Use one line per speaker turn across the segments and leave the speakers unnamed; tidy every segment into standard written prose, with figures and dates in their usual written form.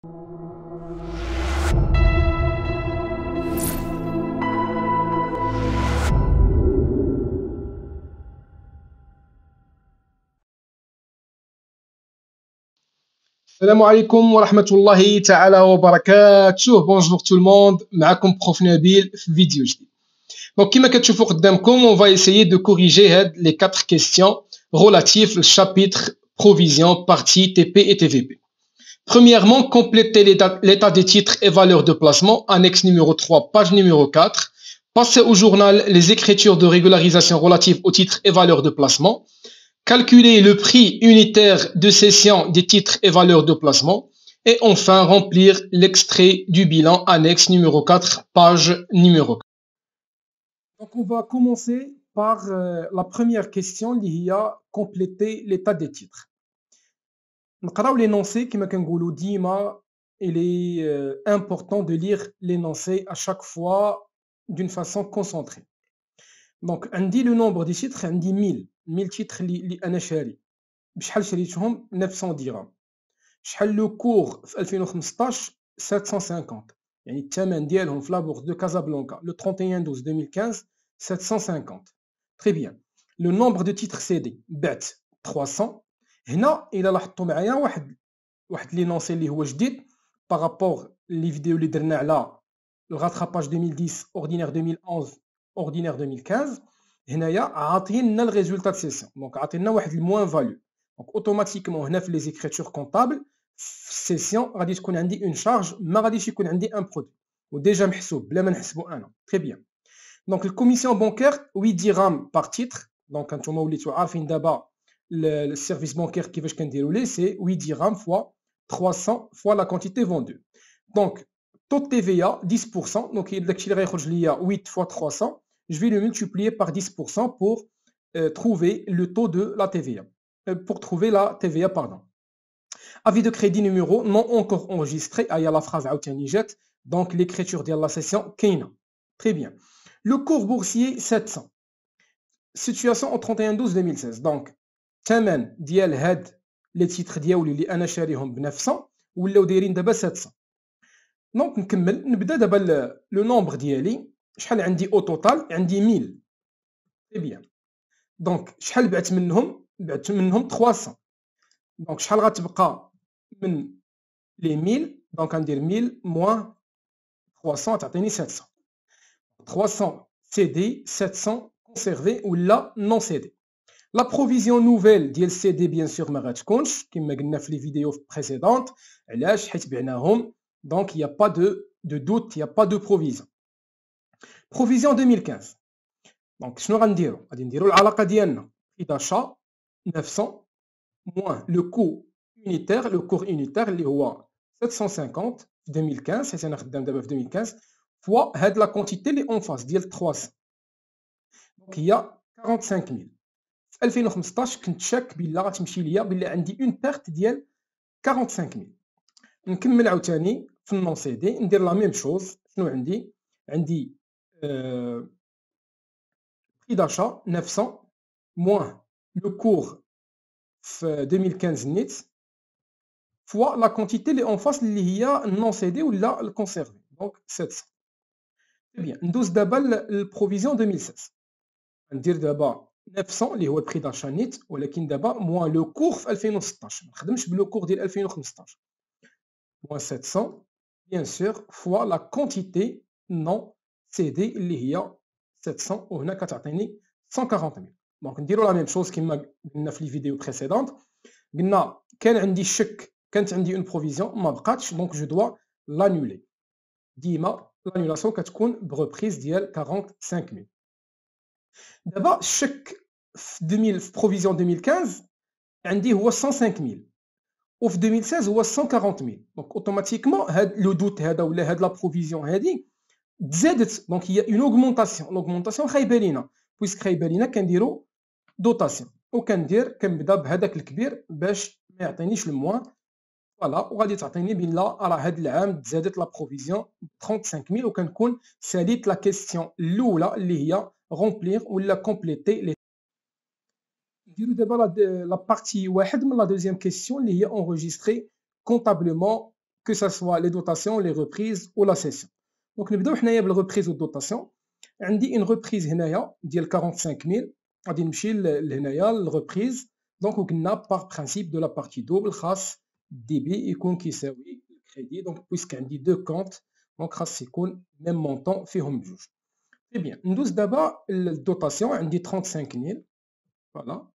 السلام عليكم ورحمة الله تعالى وبركاته. بونجور تو الموند، معكم بروف نبيل في فيديو جديد. دونك كيما كتشوفوا قدامكم on va essayer de corriger هاد les 4 questions relatives au chapitre provision partie TP et TVP. Premièrement, compléter l'état des titres et valeurs de placement, annexe numéro 3, page numéro 4. Passer au journal les écritures de régularisation relatives aux titres et valeurs de placement. Calculer le prix unitaire de cession des titres et valeurs de placement. Et enfin, remplir l'extrait du bilan annexe numéro 4, page numéro 4. Donc, on va commencer par la première question qui est compléter l'état des titres. نقراو l'énoncé كما كنقولوا ديما. Il est important de lire l'énoncé à chaque fois d'une façon concentrée. Donc عندي le nombre des titres عندي 1000 titres اللي انا شاري. بشحال شريتهم؟ 900 درهم. شحال لو كور في 2015؟ 750. يعني الثمن ديالهم في لابورس دو كازابلانكا le 31/12/2015 750. Très bien. Le nombre de titres cédés بعت 300. هنا الى لاحظتوا معايا واحد لينونسي اللي هو جديد بارابور لي فيديو اللي درنا على الغاتراباج 2010 اوردينير 2011 اوردينير 2015. هنايا عاطينا الريزولتا دو سيسيون، دونك عاطينا واحد الموان فاليو. دونك اوتوماتيكمون هنا في لي زيكريتور كونطابل في السيسيون غادي تكون عندي اون شارج، ما غاديش يكون عندي ان برودوي وديجا محسوب بلا ما نحسبو انا. تري بيان. دونك الكوميسيون بانكير 8 درهم بار تيتر. دونك انتوما وليتو عارفين دابا السيرفيس بانكير كيفاش كنديروا ليه، سي 8 درهم فوا 300 فوا لا كونتيتي فوندو. دونك taux de TVA 10%. Donc داكشي اللي غيخرج ليا 8 fois 300. Je vais le multiplier par 10% pour trouver le taux de la TVA. Pour trouver la TVA, pardon. Avis de crédit numéro non encore enregistré. Il y a la phrase عاوتاني جات. Donc l'écriture de la session كاينه. Très bien. Le cours boursier 700. Situation au 31/12/2016. Donc الثمن ديال هاد لي تيتر ديالي اللي انا شاريهم ب 900 ولاو دايرين دابا 700. دونك نكمل نبدا دابا لو نومبر ديالي. شحال عندي او توتال؟ عندي 1000. تري بيان. دونك شحال بعت منهم؟ بعت منهم 300. دونك شحال غتبقى من لي 1000؟ دونك غندير 1000 موان 300 تعطيني 700. 300 CD 700 conservé ولا non CD. La provision nouvelle ديال CD bien sûr ما غاتكونش كما قلنا في لي فيديو بريسيدونت. علاش؟ حيت بعناهم. Donc il n'y a pas de doute, il n'y a pas de provision. Provision 2015. Donc شنو غنديرو؟ غادي نديرو العلاقه ديالنا prix d'achat 900 moins le coût unitaire, le cours unitaire اللي هو 750 في 2015 حيت انا خدام دابا في 2015 فوا هاد لا كونتيتي اللي اون فاس ديال 300. دونك هي 45000. في 2015 كنت شاك بلا غتمشي ليا بلا عندي اون بيرت ديال 45000. نكمل عاوتاني في النون سي دي ندير لا ميم شوز. شنو عندي؟ عندي prix d'achat 900 moins le cours في 2015 نيت فوا لا كونتيتي اللي اون فاس اللي هي النون سي دي ولا الكونسيرفي. دونك 700. بيان. ندوز دابا للبروفيزيون 2016. ندير دابا 900 اللي هو البري داشا نيت ولكن دابا موان لو كور في 2016. ما نخدمش بلو كور ديال 2015. moins 700 bien sûr fois la quantité non cédée اللي هي 700 وهنا كتعطيني 140000. دونك نديرو لا ميم شوز كما قلنا في لي فيديو بريسيدونت. قلنا كان عندي الشك، كانت عندي اون بروفيزيون ما بقاتش، دونك جو دوا لانولي. ديما لانولاسيون كتكون بريبريز ديال 45000. دابا الشك في 2000 في بروفيزيون 2015 عندي هو 105000 وفي 2016 هو 140000. دونك اوتوماتيكمون هاد لو دوت هذا ولا هاد لا بروفيزيون هادي تزادت. دونك هي اون اوغمونطاسيون. لوغمونطاسيون خايبه لينا بويسك خايبه لينا كنديرو دوطاسيون كنبدا بهذاك الكبير باش ما يعطينيش الموان. فوالا وغادي تعطيني بلا راه هاد العام تزادت لا بروفيزيون 35000 وكنكون ساليت لا كيسيون الاولى اللي هي رومبلير ولا كومبليتي لي. نديرو دابا لا بارتي واحد من لا دوزيام كيسيون اللي هي enregistré comptablement que ce soit les dotations, les reprises ou la cession. Donc نبداو حنايا بالرeprise ou dotation. عندي une reprise هنايا ديال 45000 غادي نمشي لهنايا للرeprise. دونك وقلنا par principe de la partie double خاص الديبي يكون كيساوي الكريدي. دونك بويسك عندي دو كونت دونك خاص يكون ميم مونطون فيهم بجوج. تري بيان ندوز دابا الدوتاسيون عندي 35000 فوالا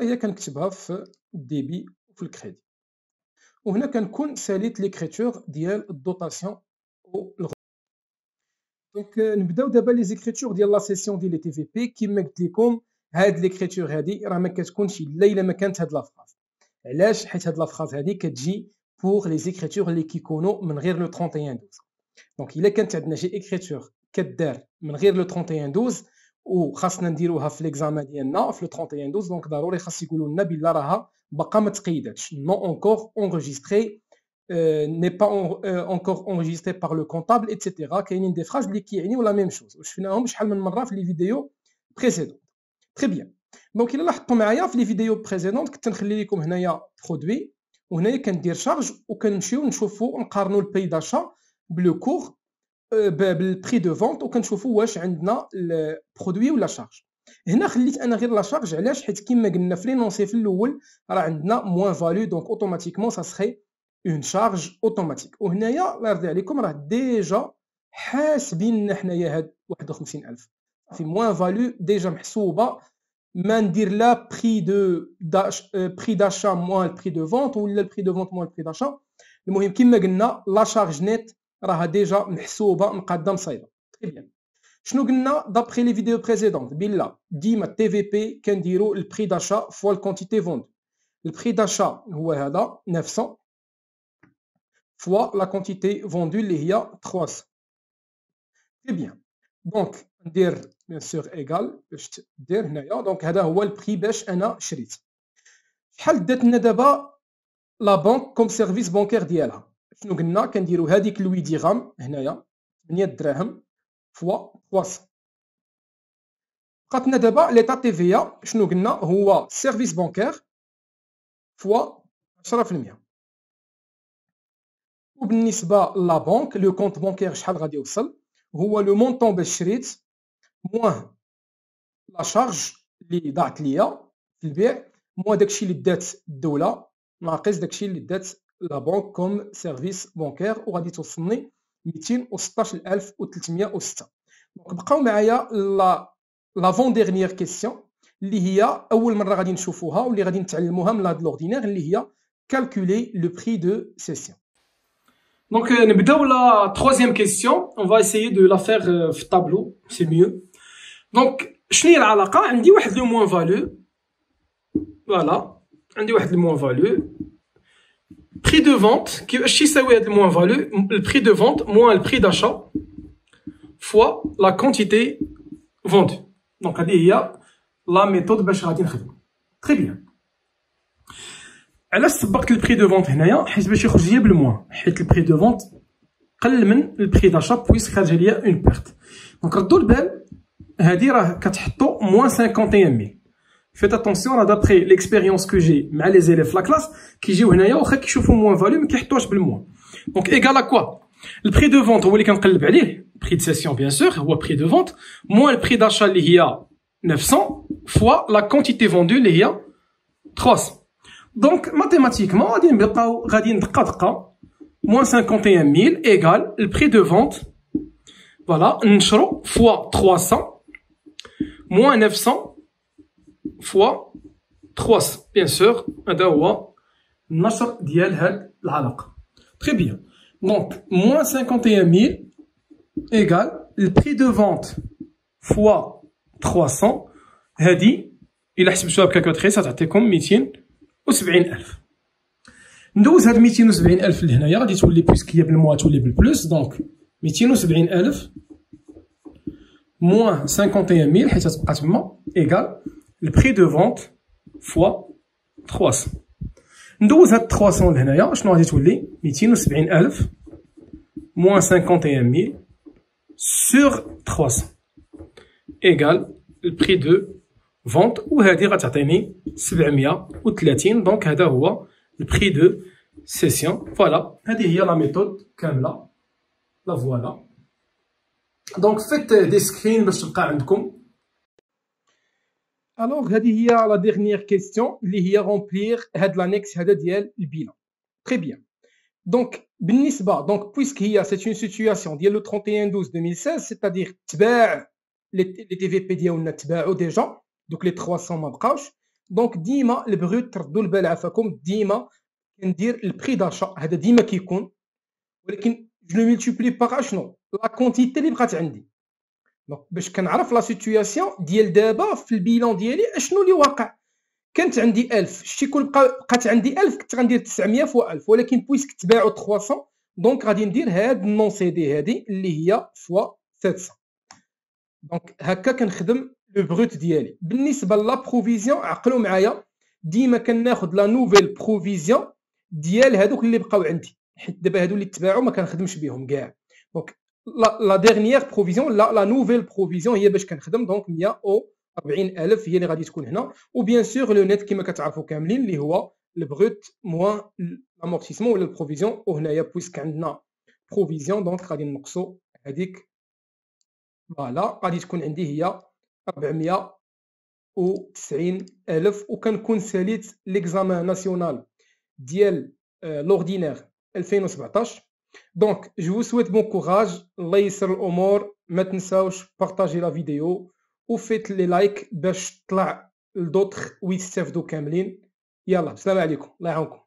هي كنكتبها في الديبي وفي الكريدي. وهنا كنكون ساليت ليكريتور ديال الدوتاسيون و دونك نبداو دابا لي زيكريتور ديال لا سيسيون ديال لي تي في بي. كيما قلت لكم هاد ليكريتور هادي راه ما كتكونش الا ما كانت هاد لافراز. علاش؟ حيت هاد لافراز هادي كتجي بوغ لي زيكريتور اللي كيكونوا من غير لو 31 12. دونك الا كانت عندنا شي اكريتور كدار من غير لو 31 12 وخاصنا نديروها في ليكزامان ديالنا في لو 31 12 دونك ضروري خاص يقولوا لنا بلا راها باقا ما تقيداتش نو اونكور اونغيستري n'est pas encore enregistré par le comptable etc. كاينين دي فراز اللي كيعنيو لا ميم شوز وشفناهم شحال من مره في لي فيديو بريسيدون. تري بيان دونك الا لاحظتوا معايا في لي فيديو بريسيدون كنت نخلي لكم هنايا برودوي وهنايا كندير شارج وكنمشيو نشوفوا نقارنوا البري داشا بلو كور بالبري دو فونت وكنشوفوا واش عندنا البرودوي ولا شارج. هنا خليت انا غير لا شارج علاش؟ حيت كما قلنا في لينونسي في الاول راه عندنا موان فالو دونك اوتوماتيكمون سا سخي اون شارج اوتوماتيك. وهنايا الله يرضي عليكم راه ديجا حاسبين حنايا هاد 51000 في موان فالو ديجا محسوبه. ما ندير لا بري دو بري داشا موان البري دو فونت ولا البري دو فونت موان البري داشا. المهم كما قلنا لا شارج نيت راها ديجا محسوبه مقاده مصايبه. تري بيان شنو قلنا دابري لي فيديو بريسيدونت بلا ديما تي في بي كنديروا البري داشا فوا الكونتيتي فوند. البري داشا هو هذا 900 فوا لا كونتيتي فوندو اللي هي 300. تري بيان دونك ندير بيان سور ايغال باش دير هنايا. دونك هذا هو البري باش انا شريت. شحال دات لنا دابا لا بانك كوم سيرفيس بانكير ديالها؟ شنو قلنا كنديروا هذيك لوي ديغام هنايا 8 دراهم فوا 300. بقاتنا دابا ليطا تي في شنو قلنا هو سيرفيس بانكير فوا 10%. وبالنسبه لا بانك لو كونت بانكير شحال غادي يوصل هو لو مونطون باش شريت موان لا شارج اللي ضاعت ليا في البيع موان داكشي اللي دات الدوله ناقص داكشي اللي دات لا بانك كوم سيرفيس بانكير وغادي توصلني 216306. دونك بقاو معايا لافون ديرنيير كيسيون اللي هي اول مره غادي نشوفوها واللي غادي نتعلموها من هاد لوردينير اللي هي calculer le prix de cession.
Donc, la troisième question, on va essayer de la faire في tableau, c'est mieux. Donc, شنو هي العلاقة؟ عندي واحد لو موان فالو، فوالا، عندي واحد لو موان فالو، prix de vente، كيفاش يساوي هاد الموان فالو؟ البري دو فونت موان البري داشا فوا لا كونتيتي فوندو. دونك هادي هي لا ميثود باش غادي نخدمو. تري بيان. علاش سبقت البري دو فونت هنايا؟ حيت باش يخرج ليا بالموان، حيت البري دو فونت قل من البري داشا بويس خارجه ليا اون بيرت. دونك ردوا البال هادي راه كتحطو موان 51000. فيت اتونسيون راه دابخي ليكسبيريونس كو جي مع لي زيليف لا كلاس كيجيو هنايا واخا كيشوفوا موان فالو ما كيحطوهاش بالموان. دونك ايكال كوا البري دو فونت هو اللي كنقلب عليه بري دو سيسيون بيان سور هو بري دو فونت موان البري داشا اللي هي 900 فوا لا كونتيتي فوندو اللي هي 300. دونك ماتيماتيكمون غادي نبقاو غادي ندقه دقه موان 51000 ايكال البري دو فونت فوالا نشرو فوا 300 موان 900 فوا 300. بيان سور هذا هو النشر ديال هاد العلاقه. تري بيان دونك موان 51000 ايكال البري دو فونت فوا 300. هادي الا حسبتوها بكالكولاتريس غتعطيكم 270000. ندوز هاد 270000 لهنايا غادي تولي بويسك هي بالموا تولي بالبلوس. دونك 270000 موان 51000 حيت تبقى تما ايكال البري دو فونت فوا 300. ندوز هاد 300 لهنايا شنو غادي تولي 270000 موان 51000 سور 300 ايكال البري دو فونت وهادي غتعطيني 730. دونك هذا هو البري دو سيسيون. فوالا هذه هي لا ميثود كامله. لا فوالا. دونك فيت دي سكرين باش تبقى عندكم.
الوغ هذه هي لا ديرنيير كيستيون اللي هي رومبليغ هاد لانيكس هذا ديال البيلان. تري بيان. دونك بالنسبه دونك بويسك هي سيت اون سيتوياسيون ديال لو 31 12 2016 سيتادير تباع لي تي في بي ديالنا تباعوا ديجا دوك لي 300 ما بقاوش. دونك ديما البروت تردوا البال عافاكم ديما كندير البري داشا هذا ديما كيكون ولكن جو لو ملتيبلي باغ شنو لا كونتيتي اللي بقات عندي. دونك باش كنعرف لا سيتوياسيون ديال دابا في البيلون ديالي اشنو اللي واقع. كانت عندي 1000 شتي كون بقات عندي 1000 كنت غندير 900 فوا 1000 ولكن بويسك تباعوا 300 دونك غادي ندير هاد النون سي دي هادي اللي هي فوا 700. دونك هكا كنخدم لو بروت ديالي. بالنسبه لا بروفيزيون عقلوا معايا ديما كناخذ لا نوفيل بروفيزيون ديال هادوك اللي بقاو عندي حيت دابا هادو اللي تباعوا ما كنخدمش بهم كاع. دونك لا ديرنيير بروفيزيون لا نوفيل بروفيزيون هي باش كنخدم. دونك 140,000 هي اللي غادي تكون هنا. وبيان سور لو نيت كما كتعرفوا كاملين اللي هو البروت موان لامورتيسمون ولا البروفيزيون. وهنايا بويسك عندنا بروفيزيون دونك غادي نقصوا هذيك. فوالا غادي تكون عندي هي 490,000. وكنكون ساليت ليكزامان ناسيونال ديال لوردينير 2017. دونك جو vous souhaite bon courage. الله يسر الامور. ما تنساوش بارطاجي لا فيديو وفيت لي لايك باش تطلع لدوطخ ويستافدوا كاملين. يلا السلام عليكم الله يعاونكم.